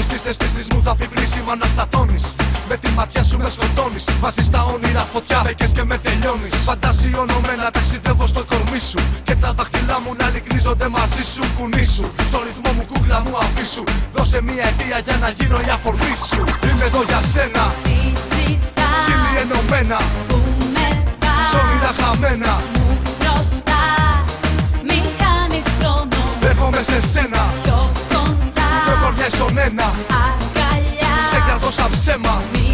Στις θέσεις της μου θα βιμπρίσει, μ' αναστατώνεις. Με τη ματιά σου με σκοτώνεις. Βάζεις τα όνειρα φωτιά, μπαίκες και με τελειώνεις. Φαντασιωνωμένα ταξιδεύω στο κορμί σου. Και τα δάχτυλά μου να λυκνίζονται μαζί σου. Κουνήσου, στο ρυθμό μου κούκλα μου αφήσου. Δώσε μια αιτία για να γίνω η αφορμή σου. Είμαι εδώ για σένα. Χείλη ενωμένα. Σ' όνειρα χαμένα. Μου χρωστάς, μη χάνεις χρόνο. Έρχομαι σε σένα. Πιο κοντά, Δυο κορμιά ίσον ένα. αγκαλιά. Σε κρατώ σαν ψέμα. Μη